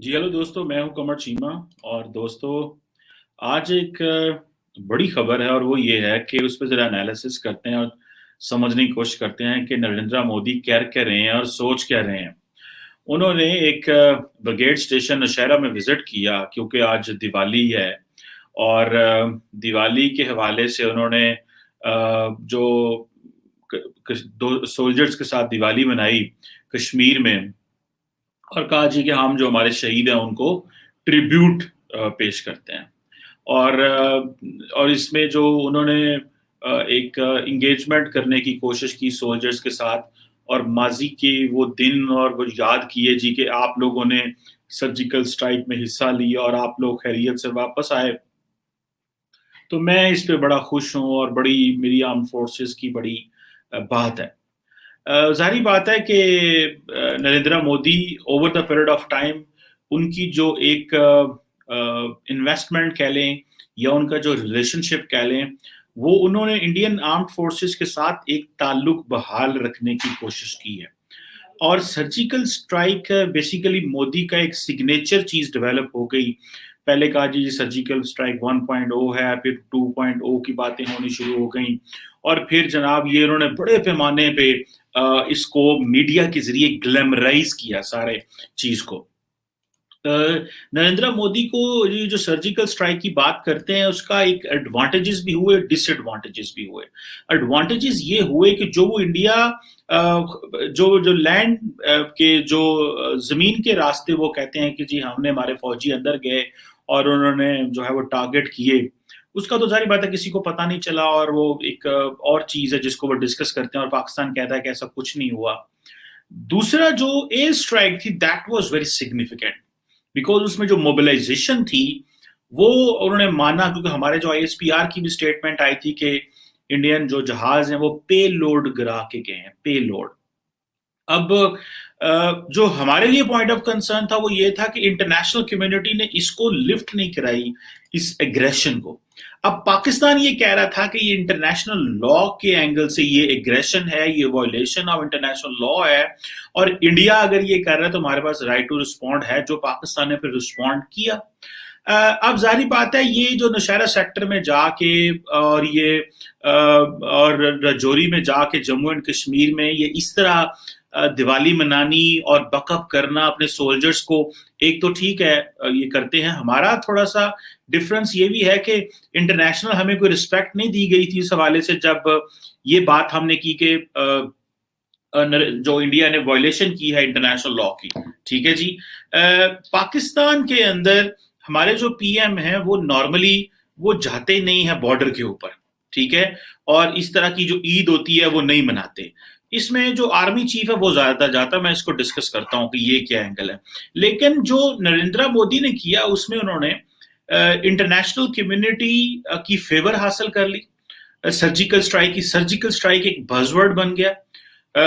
जी hello दोस्तों, मैं हूं कमर चीमा। और दोस्तों, आज एक बड़ी खबर है और वो ये है कि उस पर ज़रा एनालिसिस करते हैं और समझने की कोशिश करते हैं कि नरेंद्र मोदी क्या कह रहे हैं और सोच क्या रहे हैं। उन्होंने एक ब्रिगेड स्टेशन नौशहरा में विज़िट किया क्योंकि आज दिवाली है। और दिवाली के हवाले से उन्होंने जो क क 2 सोल्जर्स के साथ दिवाली मनाई कश्मीर में, और कहा जी कि हम जो हमारे शहीद हैं उनको ट्रिब्यूट पेश करते हैं। और इसमें जो उन्होंने एक एंगेजमेंट करने की कोशिश की सोल्जर्स के साथ, और माजी के वो दिन और वो याद किए जी कि आप लोगों ने सर्जिकल स्ट्राइक में हिस्सा लिया और आप लोग खैरियत से वापस आए। तो मैं इस पे बड़ा खुश हूँ और बड़ी मेरी आर्म फोर्सेस की बड़ी बात है। ज़ाहिर बात है कि Narendra Modi over the period of time उनकी जो एक इन्वेस्टमेंट कह लें या उनका जो रिलेशनशिप कह लें, वो उन्होंने इंडियन आर्म्ड फोर्सेस के साथ एक ताल्लुक बहाल रखने की कोशिश की है। और सर्जिकल स्ट्राइक बेसिकली मोदी का एक सिग्नेचर चीज़ डेवलप हो गई। पहले कहा जी सर्जिकल स्ट्राइक 1.0 है, फिर 2.0 की बातें होनी शुरू हो गई, और फिर जनाब ये उन्होंने बड़े पैमाने पे इसको मीडिया के ज़रिए ग्लैमराइज़ किया सारे चीज़ को। नरेंद्र मोदी को ये जो सर्जिकल स्ट्राइक की बात करते हैं उसका एक एडवांटेजेस भी हुए, डिसएडवांटेजेस भी हुए। एडवांटेजेस ये हुए कि जो वो इंडिया जो जो लैंड के जो जमीन के रास्ते वो कहते हैं कि जी हमने हमारे फौजी अंदर गए और उन्होंने जो है वो टारगेट किए, उसका तो जारी बात है किसी को पता नहीं चला, और वो एक और चीज है जिसको वो डिस्कस करते हैं और पाकिस्तान कहता है कि ऐसा कुछ नहीं हुआ। दूसरा जो एयर स्ट्राइक थी that was very significant, because उसमें जो मोबिलाइजेशन थी वो उन्होंने माना, क्योंकि हमारे जो आईएसपीआर की भी स्टेटमेंट आई थी कि इंडियन जो जहाज हैं वो पे लोड गिरा के गए हैं, पे लोड। अब जो हमारे लिए पॉइंट ऑफ कंसर्न था वो ये था कि इंटरनेशनल कम्युनिटी ने इसको लिफ्ट नहीं कराई, इस एग्रेशन को। अब पाकिस्तान ये कह रहा था कि ये इंटरनेशनल लॉ के एंगल से ये एग्रेशन है, ये वायलेशन ऑफ इंटरनेशनल लॉ है, और इंडिया अगर ये कर रहा है तो हमारे पास राइट टू रिस्पॉन्ड है, जो पाकिस्तान ने फिर रिस्पॉन्ड किया। अब जारी बात है ये जो नौशहरा सेक्टर में जाके और ये और राजौरी में जाके जम्मू एंड कश्मीर में ये इस तरह दिवाली मनानी और बकअप करना अपने सोल्जर्स को, एक तो ठीक है ये करते हैं। हमारा थोड़ा सा डिफरेंस ये भी है कि इंटरनेशनल हमें कोई रिस्पेक्ट नहीं दी गई थी इस हवाले से जब ये बात हमने की कि जो इंडिया ने वायलेशन की है इंटरनेशनल लॉ की। ठीक है जी। पाकिस्तान के अंदर हमारे जो पीएम हैं वो नॉर्मली वो जाते नहीं है बॉर्डर के ऊपर, ठीक है, और इस तरह की जो ईद होती है वो नहीं मनाते। इसमें जो आर्मी चीफ है वो ज्यादा जाता, मैं इसको डिस्कस करता हूं कि ये क्या एंगल है। लेकिन जो नरेंद्र मोदी ने किया उसमें उन्होंने इंटरनेशनल कम्युनिटी की फेवर हासिल कर ली। सर्जिकल स्ट्राइक की, सर्जिकल स्ट्राइक एक बज़वर्ड बन गया,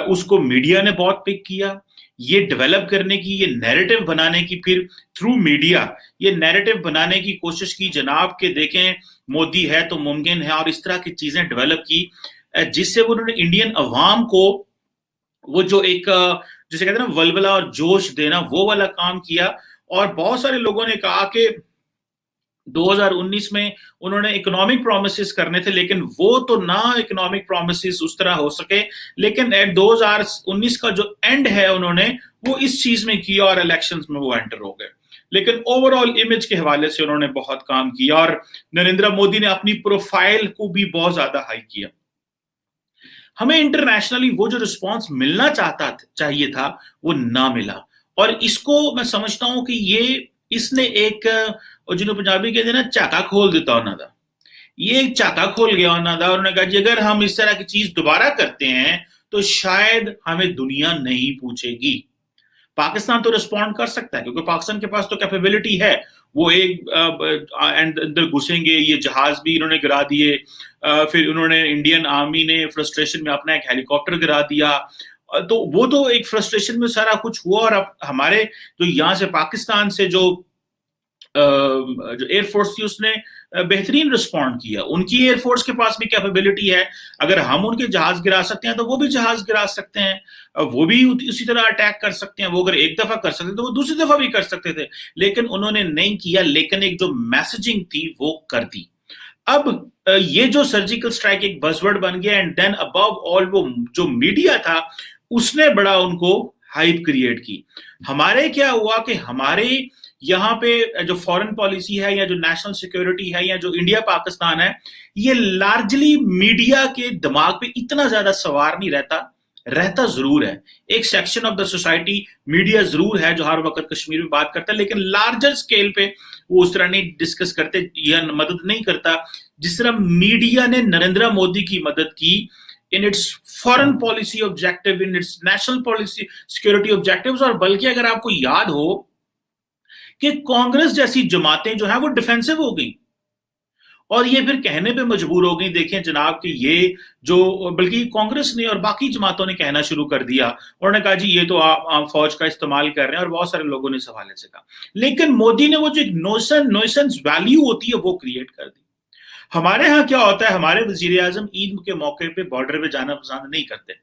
उसको मीडिया ने बहुत पिक किया। ये डेवलप करने की, ये नैरेटिव बनाने की, फिर थ्रू मीडिया ये नैरेटिव बनाने की कोशिश की जनाब के देखें मोदी है तो मुमकिन है, और इस तरह की चीजें डेवलप की, जिससे उन्होंने इंडियन अवाम को वो जो एक जिसे कहते हैं ना वलवला और जोश देना, वो वाला काम किया। और बहुत सारे लोगों ने कहा कि 2019 में उन्होंने इकोनॉमिक प्रोमिसेस करने थे, लेकिन वो तो ना इकोनॉमिक प्रोमिसेस उस तरह हो सके, लेकिन 2019 का जो एंड है उन्होंने वो इस चीज में किया और इलेक्शंस में वो एंटर हो गए। लेकिन ओवरऑल इमेज के हवाले से उन्होंने बहुत काम किया, और नरेंद्र मोदी ने अपनी प्रोफाइल को भी बहुत ज्यादा हाई किया। हमें इंटरनेशनली वो जो रिस्पॉन्स मिलना चाहिए था वो ना मिला, और इसको मैं समझता हूं कि ये इसने एक जिन्होंने पंजाबी कहते ना झाका खोल देता उन्होंने, ये एक झाका खोल गया उन्होंने, और उन्होंने कहा जी अगर हम इस तरह की चीज दोबारा करते हैं तो शायद हमें दुनिया नहीं पूछेगी। पाकिस्तान तो रिस्पॉन्ड कर सकता है क्योंकि पाकिस्तान के पास तो कैपेबिलिटी है, वो एक अंदर घुसेंगे, ये जहाज भी इन्होंने गिरा दिए, फिर उन्होंने इंडियन आर्मी ने फ्रस्ट्रेशन में अपना एक हेलीकॉप्टर गिरा दिया, तो वो तो एक फ्रस्ट्रेशन में सारा कुछ हुआ। और अब हमारे जो यहाँ से पाकिस्तान से जो जो एयरफोर्स थी उसने बेहतरीन रिस्पॉन्ड किया। उनकी एयरफोर्स के पास भी कैपेबिलिटी है, अगर हम उनके जहाज गिरा सकते हैं तो वो भी जहाज गिरा सकते हैं, वो भी उसी तरह अटैक कर सकते हैं। वो अगर एक दफा कर सकते तो वो दूसरी दफा भी कर सकते थे, लेकिन उन्होंने नहीं किया। लेकिन एक जो मैसेजिंग थी वो कर दी। अब ये जो सर्जिकल स्ट्राइक एक बज़वर्ड बन गया, एंड देन अबव ऑल वो जो मीडिया था उसने बड़ा उनको हाइप क्रिएट की। हमारे क्या हुआ कि हमारे यहाँ पे जो फॉरेन पॉलिसी है या जो नेशनल सिक्योरिटी है या जो इंडिया पाकिस्तान है, ये लार्जली मीडिया के दिमाग पे इतना ज्यादा सवार नहीं रहता जरूर है। एक section of the society media जरूर है जो हर वक्त कश्मीर में बात करता है, लेकिन लार्जर स्केल पे वो उस तरह नहीं डिस्कस करते या मदद नहीं करता जिस तरह मीडिया ने नरेंद्र मोदी की मदद की in its foreign policy objective, in its national policy security objectives. और बल्कि अगर आपको याद हो कि कांग्रेस जैसी जमातें जो है वो डिफेंसिव हो गई और ये फिर कहने पे मजबूर हो गई, देखें जनाब कि ये जो, बल्कि कांग्रेस ने और बाकी जमातों ने कहना शुरू कर दिया, उन्होंने कहा जी ये तो आप फौज का इस्तेमाल कर रहे हैं, और बहुत सारे लोगों ने इस हवाले से कहा। लेकिन मोदी ने वो जो एक नोसेंस वैल्यू होती है वो क्रिएट कर दी। हमारे यहाँ क्या होता है, हमारे वजीर आजम ईद के मौके पे बॉर्डर पे जाना पसंद नहीं करते,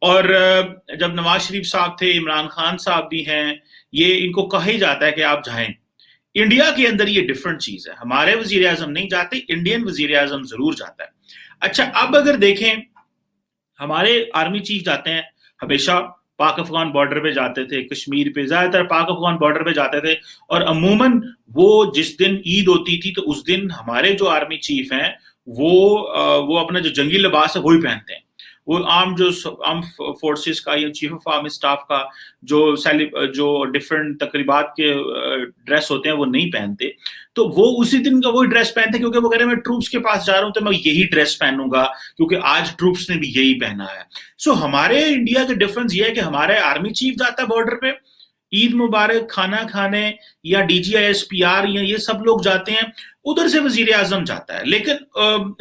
और जब नवाज शरीफ साहब थे, इमरान खान साहब भी हैं, ये इनको कहा ही जाता है कि आप जाएं। इंडिया के अंदर ये डिफरेंट चीज है, हमारे वजीर आजम नहीं जाते, इंडियन वजीर आजम जरूर जाता है। अच्छा, अब अगर देखें हमारे आर्मी चीफ जाते हैं, हमेशा पाक अफगान बॉर्डर पे जाते थे, कश्मीर पे ज्यादातर पाक अफगान बॉर्डर पे जाते थे, और अमूमन वो जिस दिन ईद होती थी तो उस दिन हमारे जो आर्मी चीफ हैं वो अपना जो जंगी लिबास है वही पहनते हैं। वो आर्म फोर्सेस का या चीफ ऑफ आर्मी स्टाफ का जो डिफरेंट तकरीबात के ड्रेस होते हैं वो नहीं पहनते, तो वो उसी दिन का वही ड्रेस पहनते हैं, क्योंकि वो कह रहे हैं मैं ट्रूप्स के पास जा रहा हूं तो मैं यही ड्रेस पहनूंगा क्योंकि आज ट्रूप्स ने भी यही पहना है। सो हमारे इंडिया का डिफरेंस ये है कि हमारे आर्मी चीफ जाता है बॉर्डर पे ईद मुबारक खाना खाने, या DGISPR या ये सब लोग जाते हैं, उधर से वजीर आजम जाता है। लेकिन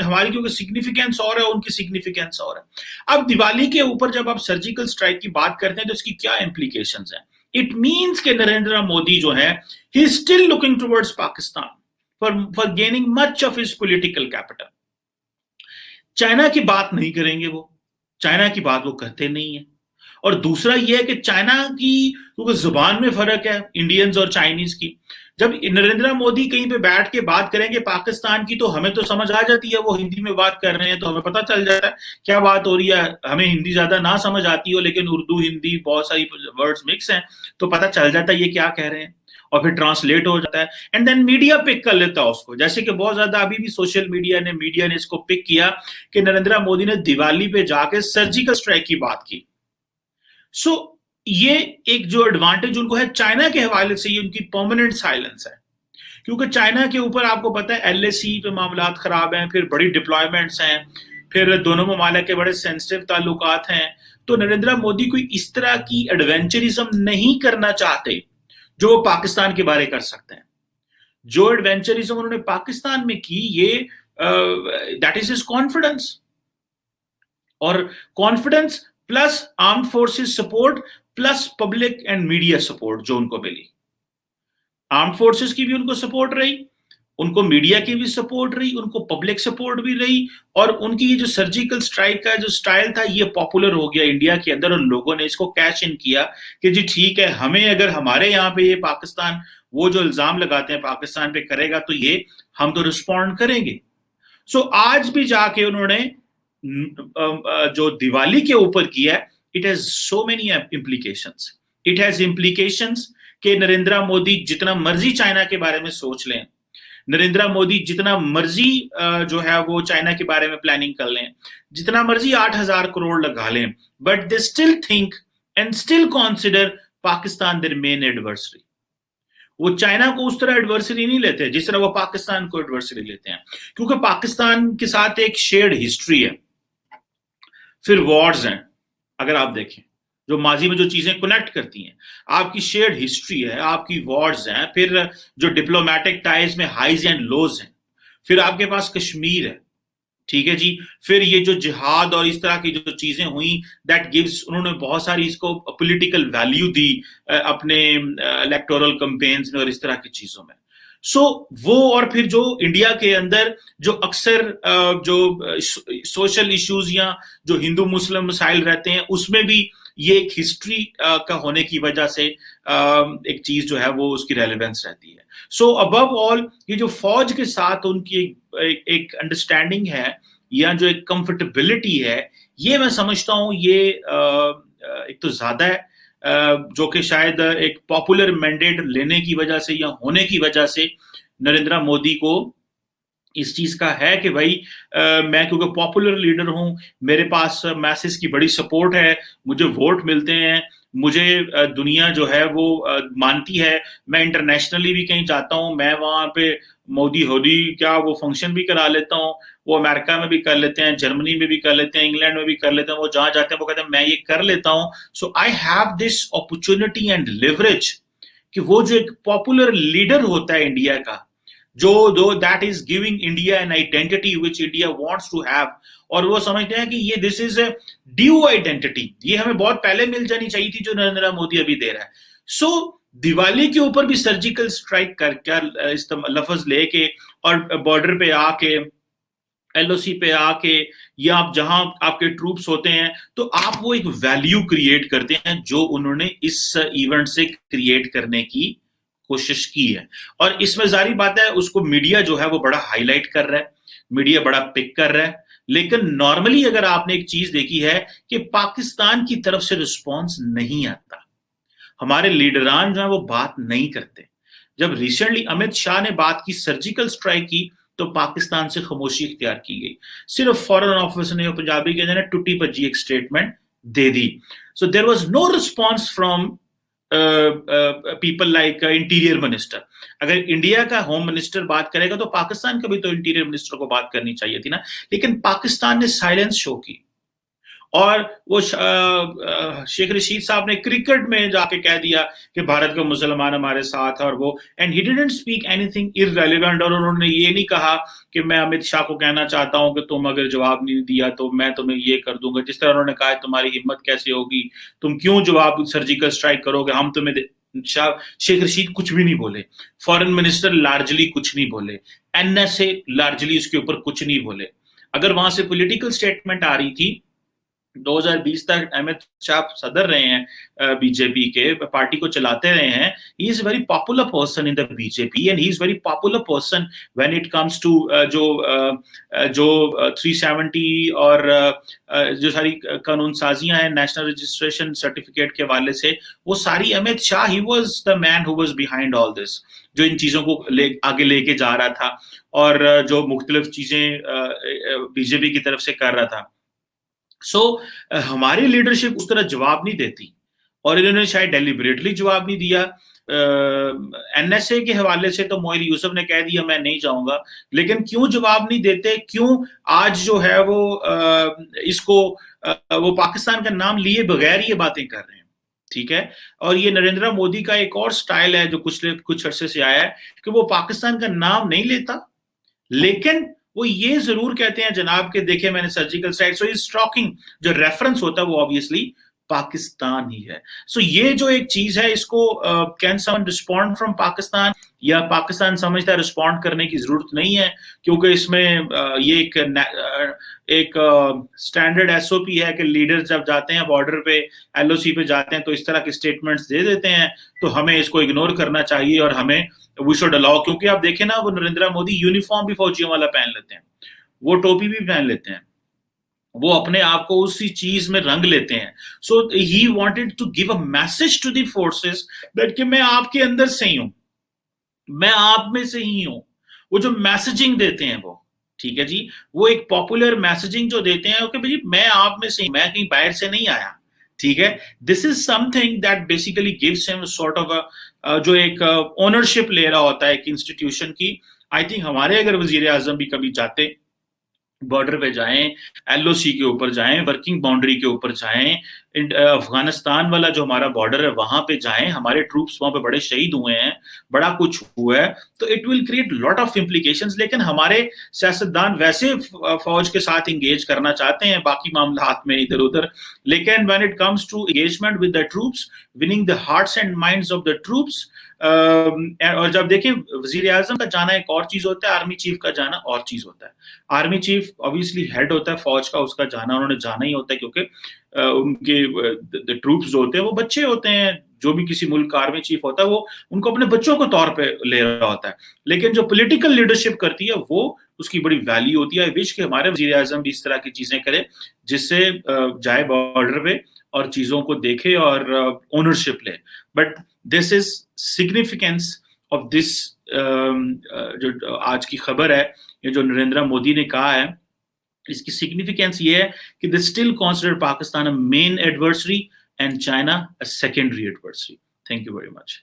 हमारी क्योंकि सिग्निफिकेंस और है, उनकी सिग्निफिकेंस और है। अब दिवाली के ऊपर जब आप सर्जिकल स्ट्राइक की बात करते हैं तो इसकी क्या इंप्लीकेशंस हैं? इट मीन्स कि नरेंद्र मोदी जो है he is still looking towards Pakistan for gaining much of his political capital. China की बात नहीं करेंगे वो, चाइना की बात वो करते नहीं है। और दूसरा ये है कि चाइना की क्योंकि जुबान में फर्क है इंडियंस और चाइनीज की, जब नरेंद्र मोदी कहीं पे बैठ के बात करेंगे पाकिस्तान की तो हमें तो समझ आ जाती है, वो हिंदी में बात कर रहे हैं तो हमें पता चल जाता है क्या बात हो रही है। हमें हिंदी ज्यादा ना समझ आती हो, लेकिन उर्दू हिंदी बहुत सारी वर्ड्स मिक्स हैं तो पता चल जाता है ये क्या कह रहे हैं, और फिर ट्रांसलेट हो जाता है, एंड देन मीडिया पिक कर लेता है उसको। जैसे कि बहुत ज्यादा अभी भी सोशल मीडिया ने इसको पिक किया कि नरेंद्र मोदी ने दिवाली पे जाके सर्जिकल स्ट्राइक की बात की। सो ये एक जो एडवांटेज उनको है चाइना के हवाले से, ये उनकी परमानेंट साइलेंस है, क्योंकि चाइना के ऊपर आपको पता है LAC पे मामलात खराब हैं, फिर बड़ी डिप्लॉयमेंट्स हैं, फिर दोनों ममालिक के बड़े सेंसिटिव ताल्लुकात हैं। तो नरेंद्र मोदी कोई इस तरह की एडवेंचरिज्म नहीं करना चाहते जो वो पाकिस्तान के बारे कर सकते हैं। जो एडवेंचरिज्म उन्होंने पाकिस्तान में की, ये दैट इज हिज कॉन्फिडेंस, और confidence plus armed forces support plus public and media support जो उनको मिली। आर्म्ड फोर्सेस की भी उनको सपोर्ट रही, उनको मीडिया की भी सपोर्ट रही, उनको पब्लिक सपोर्ट भी रही, और उनकी ये जो सर्जिकल स्ट्राइक का जो स्टाइल था ये पॉपुलर हो गया इंडिया के अंदर, और लोगों ने इसको कैश इन किया कि जी ठीक है, हमें अगर हमारे यहाँ पे ये पाकिस्तान वो जो इल्जाम लगाते हैं पाकिस्तान पे करेगा तो ये हम तो रिस्पॉन्ड करेंगे। सो आज भी जाके उन्होंने जो दिवाली के ऊपर किया है, it has so many implications. It has implications कि नरेंद्र मोदी जितना मर्जी चाइना के बारे में सोच लें, नरेंद्र मोदी जितना मर्जी जो है वो चाइना के बारे में प्लानिंग कर लें, जितना मर्जी 8,000 करोड़ लगा लें, but they still think and still consider Pakistan their main adversary. वो चाइना को उस तरह एडवर्सरी नहीं लेते जिस तरह वो पाकिस्तान को एडवर्सरी लेते हैं, क्योंकि पाकिस्तान के साथ एक शेयर्ड हिस्ट्री है, फिर वॉर्स हैं। अगर आप देखें जो माजी में जो चीजें कनेक्ट करती हैं, आपकी शेयर्ड हिस्ट्री है, आपकी वॉर्स हैं, फिर जो डिप्लोमेटिक टाइज में हाइज एंड लोज हैं, फिर आपके पास कश्मीर है, ठीक है जी, फिर ये जो जिहाद और इस तरह की जो चीजें हुई दैट गिव्स, उन्होंने बहुत सारी इसको पॉलिटिकल वैल्यू दी अपने इलेक्टोरल कैंपेन्स में और इस तरह की चीजों में। सो वो, और फिर जो इंडिया के अंदर जो अक्सर जो सोशल इश्यूज या जो हिंदू मुस्लिम मसाइल रहते हैं, उसमें भी ये एक हिस्ट्री का होने की वजह से एक चीज जो है वो उसकी रेलेवेंस रहती है. सो अबव ऑल ये जो फौज के साथ उनकी एक अंडरस्टैंडिंग है या जो एक कंफर्टेबिलिटी है, ये मैं समझता हूँ ये एक तो ज्यादा है, जो कि शायद एक पॉपुलर मैंडेट लेने की वजह से या होने की वजह से नरेंद्र मोदी को इस चीज का है कि भाई मैं क्योंकि पॉपुलर लीडर हूं, मेरे पास मैसेज की बड़ी सपोर्ट है, मुझे वोट मिलते हैं, मुझे दुनिया जो है वो मानती है, मैं इंटरनेशनली भी कहीं जाता हूं, मैं वहां पे मोदी होदी क्या वो फंक्शन भी करा लेता हूं, वो अमेरिका में भी कर लेते हैं, जर्मनी में भी कर लेते हैं, इंग्लैंड में भी कर लेते हैं, वो जहां जाते हैं वो कहते हैं मैं ये कर लेता हूं. So I have this opportunity and leverage कि वो जो एक पॉपुलर लीडर होता है इंडिया का, जो दो that is giving India an identity which India wants to have, और वो समझते हैं कि ये this is a due identity, ये हमें बहुत पहले मिल जानी चाहिए थी जो नरेंद्र मोदी अभी दे रहा है. सो दिवाली के ऊपर भी सर्जिकल स्ट्राइक करके लफ्ज लेके और बॉर्डर पे आके एलओसी पे आके या आप जहां आपके ट्रूप्स होते हैं, तो आप वो एक वैल्यू क्रिएट करते हैं जो उन्होंने इस इवेंट से क्रिएट करने की कोशिश की है. और इसमें जारी बात है उसको मीडिया जो है वो बड़ा हाईलाइट कर रहा है, मीडिया बड़ा पिक कर रहा है, लेकिन नॉर्मली अगर आपने एक चीज देखी है कि पाकिस्तान की तरफ से रिस्पॉन्स नहीं आता, हमारे लीडरान जो है वो बात नहीं करते. जब रिसेंटली अमित शाह ने बात की, सर्जिकल स्ट्राइक की, तो पाकिस्तान से खामोशी इख्तियार की गई, सिर्फ फॉरेन ऑफिस ने पंजाबी के ने टुटी भज्जी एक स्टेटमेंट दे दी. So there was no response from people like interior minister. अगर इंडिया का होम मिनिस्टर बात करेगा तो पाकिस्तान का भी तो इंटीरियर मिनिस्टर को बात करनी चाहिए थी ना, लेकिन पाकिस्तान ने साइलेंस शो की. और वो शेख रशीद साहब ने क्रिकेट में जाके कह दिया कि भारत का मुसलमान हमारे साथ है, और वो and he didn't speak anything irrelevant. और उन्होंने ये नहीं कहा कि मैं अमित शाह को कहना चाहता हूं कि तुम अगर जवाब नहीं दिया तो मैं तुम्हें ये कर दूंगा. जिस तरह उन्होंने कहा तुम्हारी हिम्मत कैसे होगी, तुम क्यों जवाब सर्जिकल स्ट्राइक करोगे, हम तुम्हें शेख रशीद कुछ भी नहीं बोले, फॉरेन मिनिस्टर लार्जली कुछ नहीं बोले, एनएसए लार्जली इसके ऊपर कुछ नहीं बोले. अगर वहां से पॉलिटिकल स्टेटमेंट आ रही थी 2020 तक अमित शाह सदर रहे हैं बीजेपी के, पार्टी को चलाते रहे हैं. He is very popular person in the BJP and he is very popular person when it comes to जो 370 और जो सारी कानून साजियां हैं नेशनल रजिस्ट्रेशन सर्टिफिकेट के हवाले से, वो सारी Amit Shah, he was the man who was behind all this, जो इन चीजों को आगे लेके जा रहा था और जो मुख्तलिफ चीजें बीजेपी की तरफ से कर रहा था. सो हमारी लीडरशिप उस तरह जवाब नहीं देती, और इन्होंने शायद डेलिबरेटली जवाब नहीं दिया. एनएसए के हवाले से तो मोहिर यूसुफ ने कह दिया मैं नहीं जाऊंगा, लेकिन क्यों जवाब नहीं देते, क्यों आज जो है वो इसको वो पाकिस्तान का नाम लिए बगैर ये बातें कर रहे हैं. ठीक है, और ये नरेंद्र मोदी का एक और स्टाइल है जो कुछ अरसे से आया है कि वो पाकिस्तान का नाम नहीं लेता, लेकिन वो ये जरूर कहते हैं जनाब के देखे मैंने surgical strike. So is stalking, जो रेफरेंस होता है वो ऑब्वियसली पाकिस्तान ही है. सो ये जो एक चीज है, इसको can someone respond from Pakistan, या पाकिस्तान समझता है रिस्पॉन्ड करने की जरूरत नहीं है, क्योंकि इसमें ये एक स्टैंडर्ड एसओपी है कि लीडर जब जाते हैं बॉर्डर पे, एलओसी पे जाते हैं, तो इस तरह के स्टेटमेंट्स दे देते हैं, तो हमें इसको इग्नोर करना चाहिए और हमें वी शुड अलाउ. क्योंकि आप देखें ना, वो नरेंद्र मोदी यूनिफॉर्म भी फौजियों वाला पहन लेते हैं, वो टोपी भी पहन लेते हैं, वो अपने आप को उसी चीज में रंग लेते हैं. So he wanted to give a message to the forces that कि मैं आपके अंदर से ही हूं, मैं आप में से ही हूं. वो जो मैसेजिंग देते हैं वो, ठीक है जी, वो एक पॉपुलर मैसेजिंग जो देते हैं कि भाई मैं आप में से, मैं कहीं बाहर से नहीं आया. ठीक है, this is something that basically gives him sort of जो एक ओनरशिप ले रहा होता है एक इंस्टीट्यूशन की. आई थिंक हमारे अगर वजीर आजम भी कभी जाते, बॉर्डर पे जाएं, एलओसी के ऊपर जाएं, वर्किंग बाउंड्री के ऊपर जाएं, अफगानिस्तान वाला जो हमारा बॉर्डर है वहां पे जाएं, हमारे ट्रूप्स वहां पे बड़े शहीद हुए हैं, बड़ा कुछ हुआ है, तो it will create lot of implications. लेकिन हमारे सियासतदान वैसे फौज के साथ इंगेज करना चाहते हैं बाकी मामलात में इधर उधर, लेकिन when it comes to engagement with the troops, winning the hearts and minds of the troops, اور جب دیکھیں وزیر اعظم کا جانا ایک اور چیز ہوتا ہے, آرمی چیف کا جانا اور چیز ہوتا ہے. آرمی چیف obviously ہیڈ ہوتا ہے فوج کا, اس کا جانا انہوں نے جانا ہی ہوتا ہے, کیونکہ ان کے ٹروپس جو ہوتے ہیں وہ بچے ہوتے ہیں. جو بھی کسی ملک کا آرمی چیف ہوتا ہے وہ ان کو اپنے بچوں کو طور پہ لے رہا ہوتا ہے. لیکن جو پولیٹیکل لیڈرشپ کرتی ہے وہ اس کی بڑی ویلیو ہوتی ہے. آئی وش کہ ہمارے وزیر اعظم بھی اس طرح کی چیزیں کرے, جس سے جائے بارڈر پہ اور چیزوں کو دیکھے اور اونرشپ لے. But this is significance of this, جو آج کی خبر ہے, یہ جو نریندر مودی نے کہا ہے, اس کی سگنیفیکینس یہ ہے کہ they still consider Pakistan a main adversary and China a secondary adversary. Thank you very much.